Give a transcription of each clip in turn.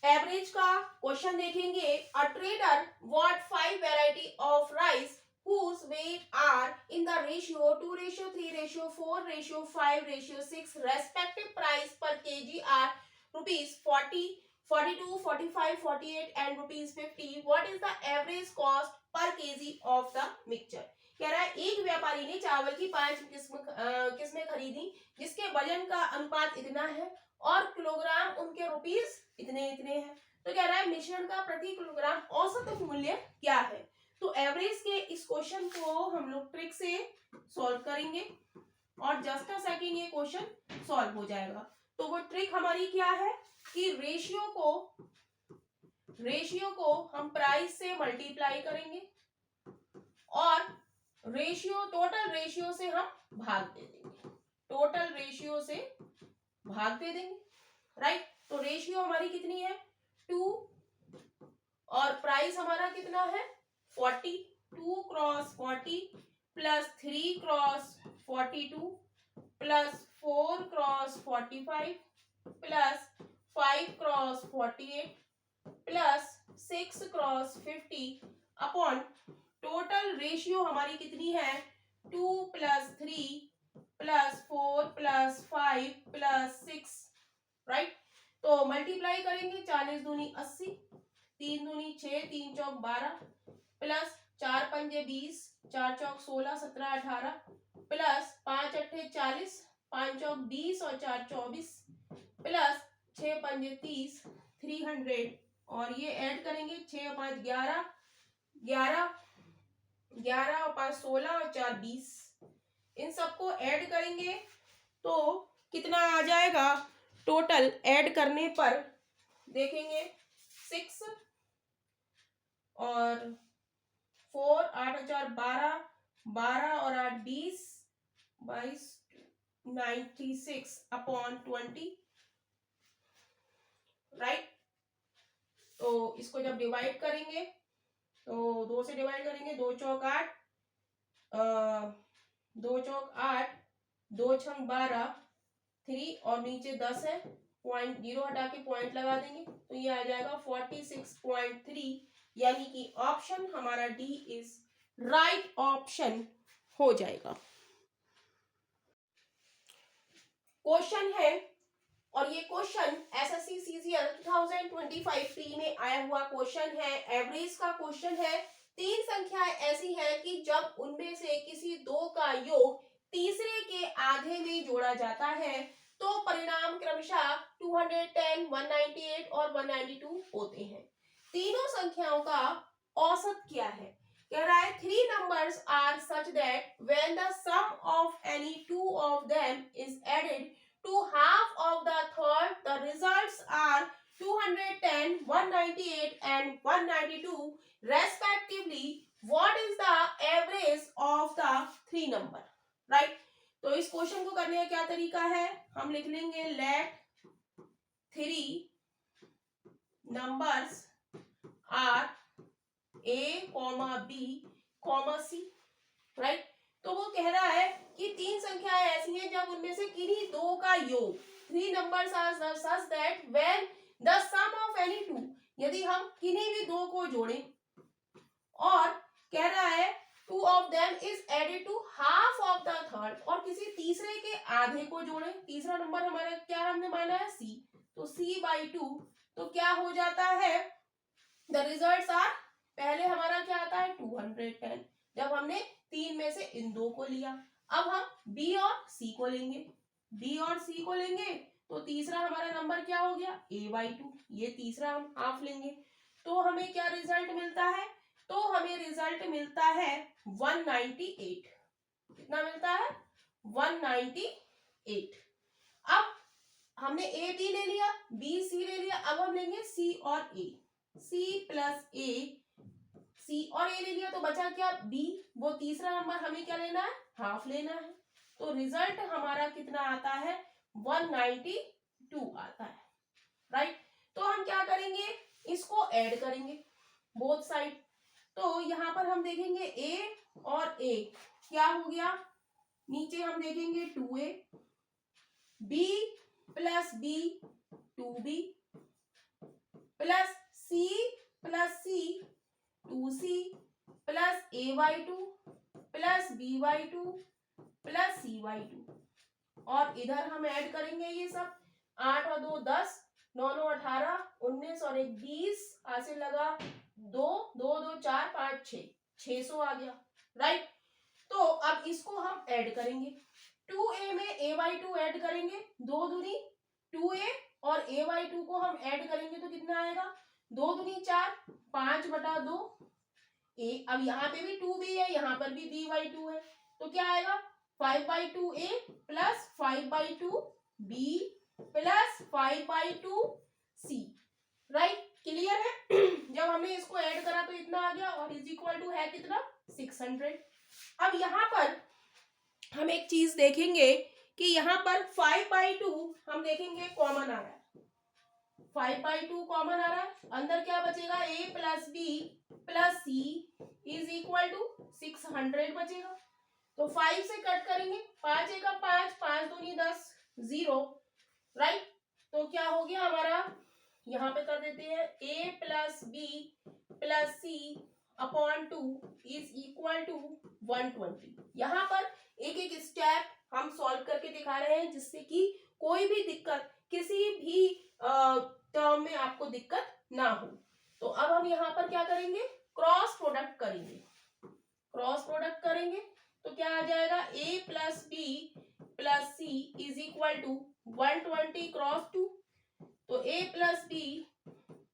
Average का question देखेंगे। A trader bought 5 variety of rice whose weight are in the ratio 2:3 4 5 6 respective price per kg are rupees 40 42 45 48 and rupees 50. What is the average cost per kg of the mixture? कह रहा है एक व्यापारी ने चावल की 5 किस्में खरीदी जिसके वजन का अनुपात इतना है और किलोग्राम उनके रुपीस इतने इतने हैं। तो कह रहा है मिश्रण का प्रति किलोग्राम औसत मूल्य क्या है। तो एवरेज के इस क्वेश्चन को हम लोग ट्रिक से सॉल्व करेंगे और जस्ट अ सेकंड ये क्वेश्चन सॉल्व हो जाएगा। तो वो ट्रिक हमारी क्या है कि रेशियो को हम प्राइस से मल्टीप्लाई करेंगे और टोटल रेशियो से हम भाग दे देंगे, टोटल रेशियो से भाग दे देंगे, राइट। तो रेशियो हमारी कितनी है 2 और प्राइस हमारा कितना है 40, 2 cross 40 plus 3 cross 42 plus 4 cross 45 plus 5 cross 48 plus 6 cross 50 upon total ratio हमारी कितनी है 2 plus 3 plus 4 plus 5 plus 6, right. तो मल्टीप्लाई करेंगे 40 दूनी 80, 3 दूनी 6, 3 चौक 12 प्लस 4 पंजे 20, 4 चौक 16 17 18 प्लस 5 अट्ठे 40, 5 चौक 20 और 4 24 प्लस 6 पंजे 30 300 और ये ऐड करेंगे 6 5 11 11 11 और 5 16 और 4 20, इन सबको ऐड करेंगे तो कितना आ जाएगा टोटल ऐड करने पर देखेंगे 6 और 4 8 और 4 12 12 और 8 20 22 96 अपॉन 20, राइट। तो इसको जब डिवाइड करेंगे तो 2 से डिवाइड करेंगे 2 चौक 8 2 चौक 8 2 छंग 12 3 और नीचे 10 है, पॉइंट 0 हटा के पॉइंट लगा देंगे तो ये आ जाएगा 46.3, यानी कि ऑप्शन हमारा डी इज राइट ऑप्शन हो जाएगा। क्वेश्चन है और ये क्वेश्चन एसएससी सीजीएल 2025 प्री में आया हुआ क्वेश्चन है, एवरेज का क्वेश्चन है। 3 संख्याएं ऐसी हैं कि जब उनमें से किसी दो का योग तीसरे के आधे में जोड़ा जाता है तो परिणाम क्रमशः 210, 198 और 192 होते हैं। तीनों संख्याओं का औसत क्या है। कह रहा है 3 numbers are such that when the sum of any two of them is added to half of the third, the results are 210, 198 and 192 respectively. What is the average of the 3 number, right? तो इस question को करने का क्या तरीका है, हम लिख लेंगे let 3 numbers are A, B, C, right. तो वो कह रहा है कि 3 संख्याएं ऐसी हैं जब उनमें से किन्हीं दो का योग 3 numbers are such that when the sum of any two, यदि हम किन्हीं भी दो को जोड़ें और कह रहा है two of them is added to half of the third और किसी तीसरे के आधे को जोड़ें, तीसरा नंबर हमारा क्या हमने माना है C, तो C/2, तो क्या हो जाता है the results are, पहले हमारा क्या आता है 210 जब हमने 3 में से इन दो को लिया। अब हम B और C को लेंगे, B और C को लेंगे तो तीसरा हमारा नंबर क्या हो गया A/2, ये तीसरा हम हाफ लेंगे तो हमें क्या रिजल्ट मिलता है, तो हमें रिजल्ट मिलता है 198, कितना मिलता है 198। अब हमने A B ले लिया, B C ले लिया, अब हम लेंगे C और A, C plus A, C और A ले लिया तो बचा क्या B, वो तीसरा नंबर हमें क्या लेना है हाफ लेना है, तो रिजल्ट हमारा कितना आता है 192 आता है, राइट। तो हम क्या करेंगे इसको ऐड करेंगे बोथ साइड, तो यहां पर हम देखेंगे A और A क्या हो गया, नीचे हम देखेंगे 2A, B plus B 2B plus C plus C 2c plus a/2 plus b/2 plus c/2 और इधर हम ऐड करेंगे ये सब 8 और 2 10 9 9 18 19 और 1 20 हासिल लगा 2 2 2 4 5 6 600 आ गया राइट। तो अब इसको हम ऐड करेंगे 2a में a/2 ऐड करेंगे 2 दूनी 2a और a/2 को हम ऐड करेंगे तो कितना आएगा 2 दूनी 4 5/2 a। अब यहाँ पे भी 2b है यहाँ पर भी b/2 है तो क्या आएगा 5/2a plus 5/2b plus 5/2c right. Clear है जब हमने इसको ऐड करा तो इतना आ गया और इज इक्वल टू है कितना 600। अब यहाँ पर हम एक चीज देखेंगे कि यहाँ पर 5/2 हम देखेंगे कॉमन आ रहा है 5/2 कॉमन आ रहा है अंदर क्या बचेगा a plus b plus c is equal to 600 बचेगा तो 5 से कट करेंगे 5 एक 5 5 दूनी 10 0 राइट। तो क्या हो गया हमारा यहाँ पे कर देते हैं a plus b plus c upon 2 is equal to 120। यहाँ पर एक एक स्टेप हम सॉल्व करके दिखा रहे हैं जिससे कि कोई भी दिक्कत किसी भी टर्म में आपको दिक्कत ना हो। तो अब हम यहाँ पर क्या करेंगे क्रॉस प्रोडक्ट करेंगे क्रॉस प्रोडक्ट करेंगे तो क्या आ जाएगा a plus b plus c is equal to 120 cross 2 तो a plus b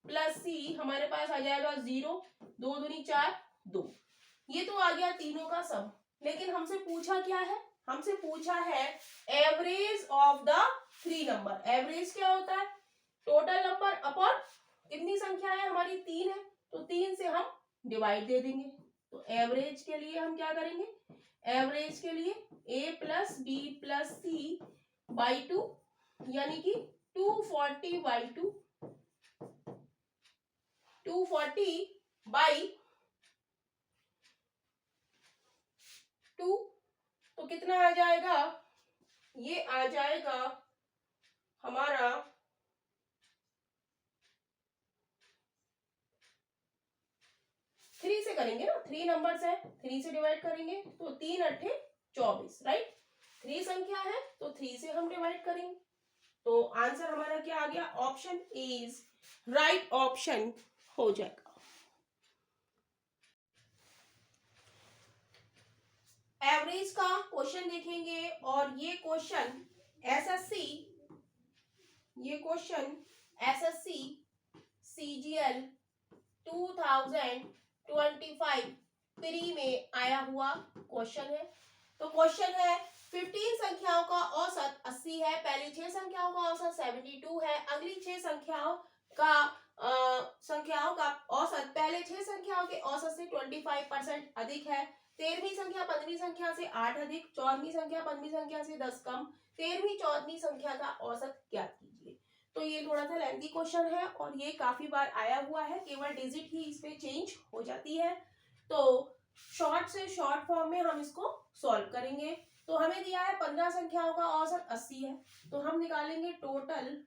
plus c हमारे पास आ जाएगा 0 2 दूनी 4 2 ये तो आ गया तीनों का सम। लेकिन हमसे पूछा क्या है हमसे पूछा है average of the three number. Average क्या होता है टोटल नंबर अपॉन कितनी संख्या है हमारी 3 है तो 3 से हम डिवाइड दे देंगे। तो एवरेज के लिए हम क्या करेंगे एवरेज के लिए a plus b plus c by 2 यानी कि 240 बाई 2 240 बाई 2 तो कितना आ जाएगा ये आ जाएगा हमारा 3 से करेंगे ना 3 नंबर्स है 3 से डिवाइड करेंगे तो 3 अट्ठे 24 राइट 3 संख्या है तो 3 से हम डिवाइड करेंगे तो आंसर हमारा क्या आ गया ऑप्शन इज राइट ऑप्शन हो जाएगा। एवरेज का क्वेश्चन देखेंगे और ये क्वेश्चन एसएससी सीजीएल 2025 प्री में आया हुआ क्वेश्चन है। तो क्वेश्चन है 15 संख्याओं का औसत 80 है पहली 6 संख्याओं का औसत 72 है अगली 6 संख्याओं का औसत पहले 6 संख्याओं के औसत से 25% अधिक है 13वीं संख्या 15वीं संख्या से 8 अधिक 14वीं संख्या 15वीं संख्या से 10 कम 13वीं 14वीं संख्या का औसत ज्ञात कीजिए। तो ये थोड़ा सा लेंथी क्वेश्चन है और ये काफी बार आया हुआ है केवल डिजिट ही इस पे चेंज हो जाती है। तो शॉर्ट से शॉर्ट फॉर्म में हम इसको सॉल्व करेंगे। तो हमें दिया है 15 संख्याओं का औसत 80 है तो हम निकालेंगे टोटल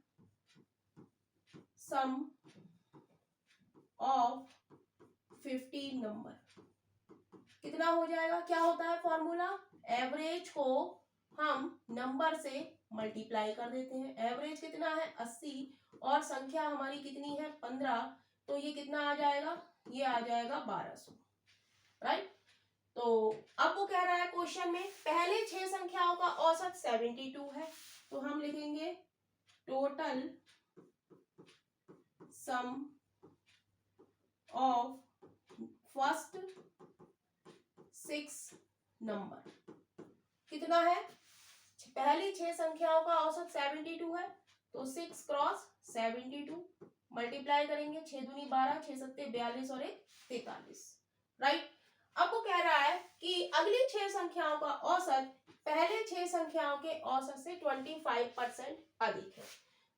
सम ऑफ 15 नंबर कितना हो जाएगा क्या होता है फॉर्मूला एवरेज को हम नंबर से मल्टीप्लाई कर देते हैं। एवरेज कितना है 80 और संख्या हमारी कितनी है 15 तो ये कितना आ जाएगा ये आ जाएगा 1200 राइट। तो अब वो कह रहा है क्वेश्चन में पहले 6 संख्याओं का औसत 72 है तो हम लिखेंगे total sum of first 6 number कितना है पहली 6 संख्याओं का औसत 72 है तो 6 क्रॉस 72 मल्टीप्लाई करेंगे 6 दूनी 12 6 सत्ते 42 और 1 43 राइट। अब वो कह रहा है कि अगली 6 संख्याओं का औसत पहले 6 संख्याओं के औसत से 25% अधिक है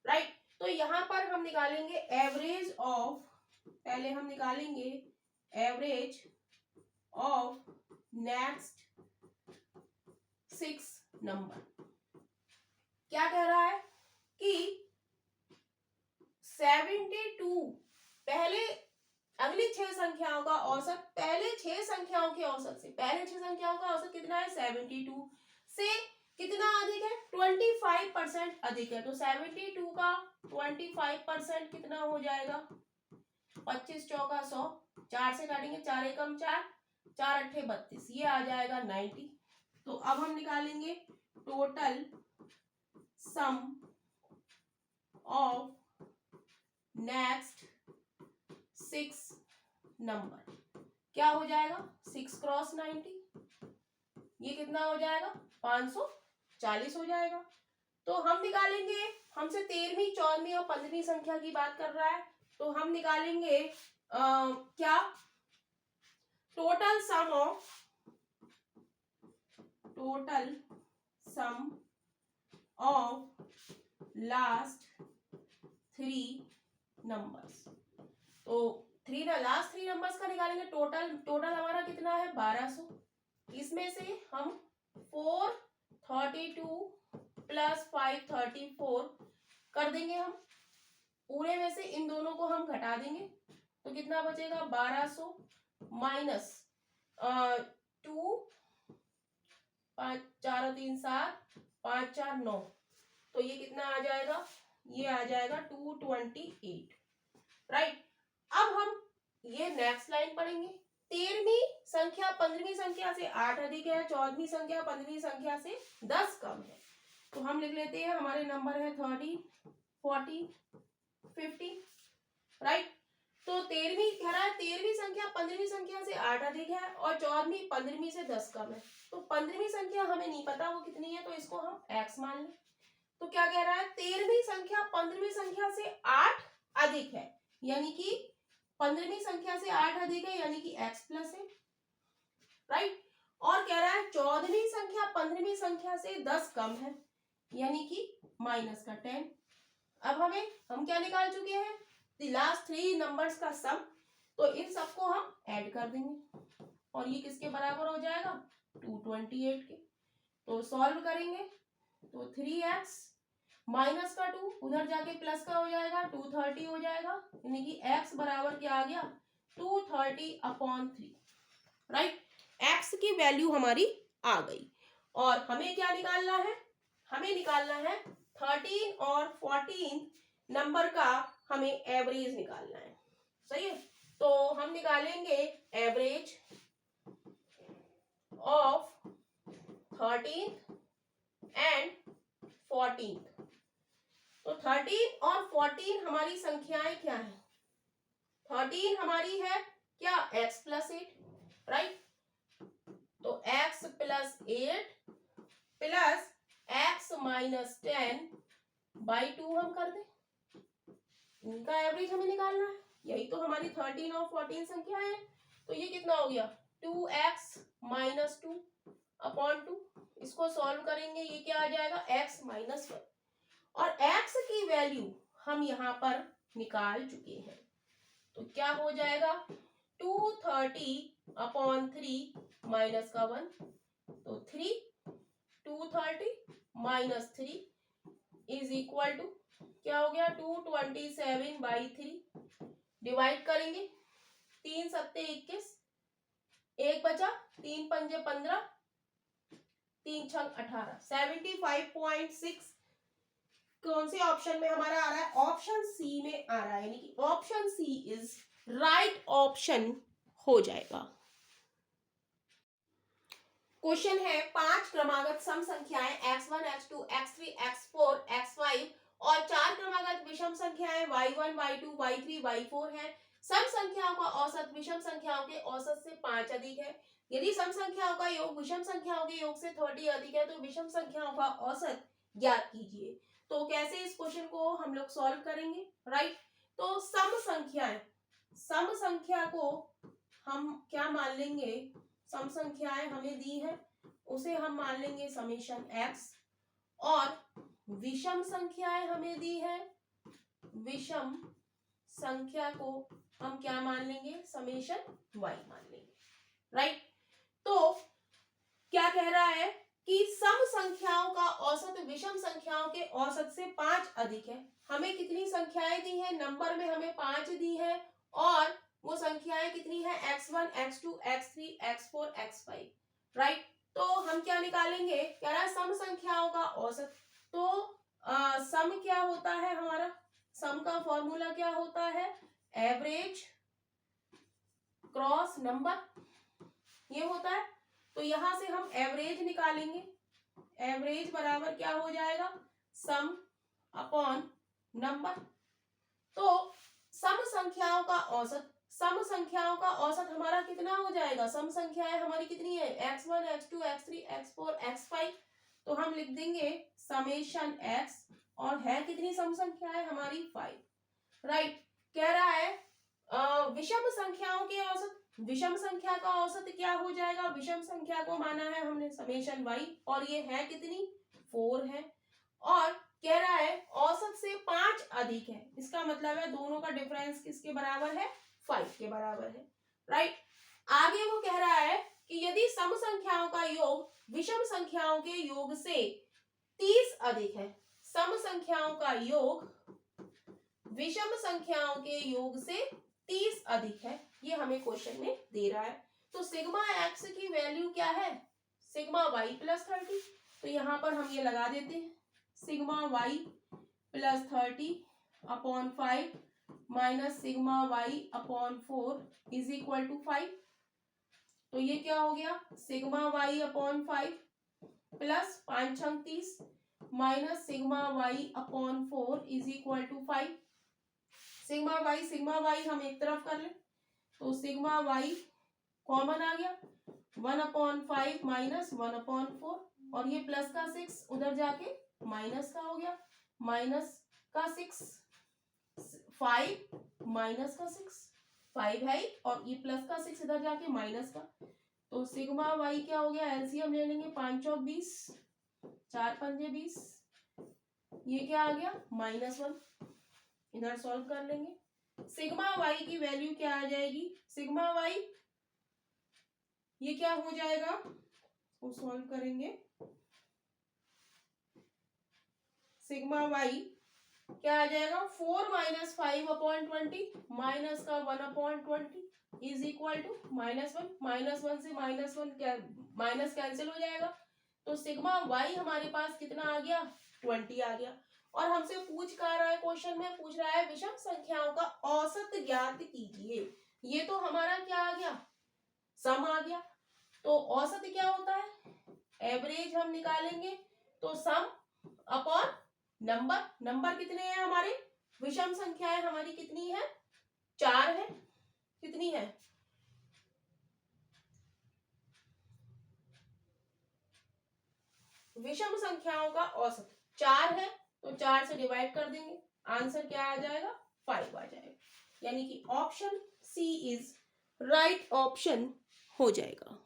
राइट। तो यहाँ पर हम निकालेंगे एवरेज ऑफ पहले हम निकालेंगे एवरेज ऑफ नेक्स्ट 6 नंबर क्या कह रहा है कि 72 पहले अगली 6 संख्याओं का औसत पहले 6 संख्याओं के औसत से, पहले 6 संख्याओं का औसत कितना है 72 से कितना अधिक है 25% अधिक है। तो 72 का 25% कितना हो जाएगा 25 चौका 100, 4 से काटेंगे 4 एकम 4, 4 अट्ठे 32, ये आ जाएगा 90। तो अब हम निकालेंगे total sum of next 6 number, क्या हो जाएगा 6 क्रॉस 90, ये कितना हो जाएगा 540 हो जाएगा। तो हम निकालेंगे, हमसे 13वीं 14वीं और 15वीं संख्या की बात कर रहा है, तो हम निकालेंगे क्या total sum of last 3 numbers. तो लास्ट 3 नंबर्स का निकालेंगे टोटल हमारा कितना है 1200, इसमें से हम 432 प्लस 534 कर देंगे, हम पूरे में से इन दोनों को हम घटा देंगे, तो कितना बचेगा 1200 माइनस 2, 5 4 और 3 7, 5 4 9, तो ये कितना आ जाएगा, ये आ जाएगा 228, राइट। अब हम ये नेक्स्ट लाइन पढ़ेंगे, 13वीं संख्या 15वीं संख्या से 8 अधिक है, 14वीं संख्या 15वीं संख्या से 10 कम है। तो हम लिख लेते हैं, हमारे नंबर है 30, 40, 50, राइट। तो 13वीं कह रहा है 13वीं संख्या 15वीं संख्या से 8 अधिक है और 14वीं 15वीं से 10 कम है। तो 15वीं संख्या हमें नहीं पता वो कितनी है, तो इसको हम x मान लें। तो क्या कह रहा है 13वीं संख्या 15वीं संख्या से 8 अधिक है, यानी कि 15वीं संख्या से 8 अधिक है, यानी कि x प्लस है, राइट। और कह रहा है 14वीं संख्या 15वीं संख्या से 10 कम है, यानी कि माइनस का 10। अब हम क्या निकाल चुके हैं लास्ट 3 नंबर्स का सम, तो इन सबको हम ऐड कर देंगे और ये किसके बराबर हो जाएगा 228 के। तो सॉल्व करेंगे तो 3x माइनस का 2 उधर जाके प्लस का हो जाएगा 230 हो जाएगा, यानी कि x बराबर क्या आ गया 230/3, राइट। x की वैल्यू हमारी आ गई और हमें क्या निकालना है, हमें निकालना है 13 और 14 नंबर का हमें एवरेज निकालना है, सही है। तो हम निकालेंगे एवरेज ऑफ 13 एंड 14। तो 13 और 14 हमारी संख्याएं क्या है, 13 हमारी है क्या x प्लस 8, राइट। तो x plus 8 plus x minus 10/2 हम कर दें, इनका एवरेज हमें निकालना है, यही तो हमारी 13 और 14 संख्या है। तो ये कितना हो गया 2x माइनस 2/2, इसको सॉल्व करेंगे, ये क्या आ जाएगा x माइनस 1, और x की वैल्यू हम यहाँ पर निकाल चुके हैं। तो क्या हो जाएगा 230/3 माइनस का 1, तो 3, 230 माइनस 3 इज इक्वल टू क्या हो गया 227/3, डिवाइड करेंगे 3 सत्ते 21, एक बचा 3 पंजे 15, 3 छंग 18, 75.6 कौन से ऑप्शन में हमारा आ रहा है, ऑप्शन सी में आ रहा है, यानी कि option C is right option हो जाएगा। क्वेश्चन है 5 क्रमागत सम संख्याएं x1, x2, x3, x4, x5 और 4 क्रमागत विषम संख्याएं y1, y2, y3, y4 हैं। सम संख्याओं का औसत विषम संख्याओं के औसत से 5 अधिक है। यदि सम संख्याओं का योग विषम संख्याओं के योग से 30 अधिक है तो विषम संख्याओं का औसत ज्ञात कीजिए। तो कैसे इस क्वेश्चन को हम लोग सॉल्व करेंगे, राइट। तो सम संख्या को हम क्या मान लेंगे, सम संख्याएं हमें दी है उसे हम मान लेंगे समेशन x, और विषम संख्याएं हमें दी है, विषम संख्या को हम क्या मान लेंगे समेशन y मान लेंगे, राइट। तो क्या कह रहा है कि सम संख्याओं का औसत विषम संख्याओं के औसत से 5 अधिक है। हमें कितनी संख्याएं दी है, नंबर में हमें 5 दी है और वो संख्याएं कितनी है, x1 x2 x3 x4 x5, right. तो हम क्या निकालेंगे, कह रहा है सम संख्याओं का औसत। तो सम क्या होता है हमारा, सम का फॉर्मूला क्या होता है, एवरेज क्रॉस नंबर, ये होता है। तो यहां से हम एवरेज निकालेंगे, एवरेज बराबर क्या हो जाएगा, सम अपॉन नंबर। तो सम संख्याओं का औसत, सम संख्याओं का औसत हमारा कितना हो जाएगा, सम संख्याएं हमारी कितनी है, x1 x2 x3 x4 x5। तो हम लिख देंगे समेशन x, और है कितनी सम संख्याएं हमारी 5, राइट। कह रहा है विषम संख्याओं के औसत, विषम संख्या का औसत क्या हो जाएगा, विषम संख्या को माना है हमने समेशन y, और ये है कितनी 4 है, और कह रहा है औसत से 5 अधिक है, इसका मतलब है दोनों का डिफरेंस किसके बराबर है, 5 के बराबर है, राइट। आगे वो कह रहा है कि यदि सम संख्याओं का योग विषम संख्याओं के योग से 30 अधिक है, सम संख्याओं का योग विषम संख्याओं के योग से 30 अधिक है, ये हमें क्वेश्चन में दे रहा है। तो सिग्मा एक्स की वैल्यू क्या है, सिग्मा वाई प्लस 30। तो यहां पर हम ये लगा देते हैं, sigma Y plus 30 upon 5 minus sigma Y upon 4 is equal to 5। तो ये क्या हो गया, सिग्मा वाई अपॉन 5 प्लस 5 छंग 30 minus sigma Y upon 4 is equal to 5। Sigma Y हम एक तरफ कर ले, तो सिग्मा वाई कॉमन आ गया, 1/5 माइनस 1/4, और ये प्लस का 6 उधर जाके माइनस का हो गया, माइनस का 6, 5 माइनस का 6, 5 है, और ये प्लस का 6 इधर जाके माइनस का। तो सिग्मा वाई क्या हो गया, एलसीएम ले लेंगे, 5 चौक 20, 4 पंजे 20, ये क्या आ गया -1, इधर सॉल्व कर लेंगे। सिग्मा वाई की वैल्यू क्या आ जाएगी, सिग्मा वाई ये क्या हो जाएगा, वो सॉल्व करेंगे। सिग्मा वाई क्या आ जाएगा, 4 माइनस 5/20 माइनस का 1/20 इज इक्वल टू -1, -1 से -1 क्या माइनस कैंसिल हो जाएगा। तो सिग्मा वाई हमारे पास कितना आ गया, 20 आ गया। और हमसे पूछ क्या रहा है, क्वेश्चन में पूछ रहा है विषम संख्याओं का औसत ज्ञात कीजिए। ये तो हमारा क्या आ गया, सम आ गया। तो औसत क्या होता है, एवरेज हम निकालेंगे, तो सम अपॉन नंबर, नंबर कितने हैं हमारे, विषम संख्याएं हमारी कितनी है, 4 है, कितनी है, विषम संख्याओं का औसत 4 है, तो 4 से डिवाइड कर देंगे, आंसर क्या आ जाएगा, 5 आ जाएगा, यानी कि option C is right option हो जाएगा।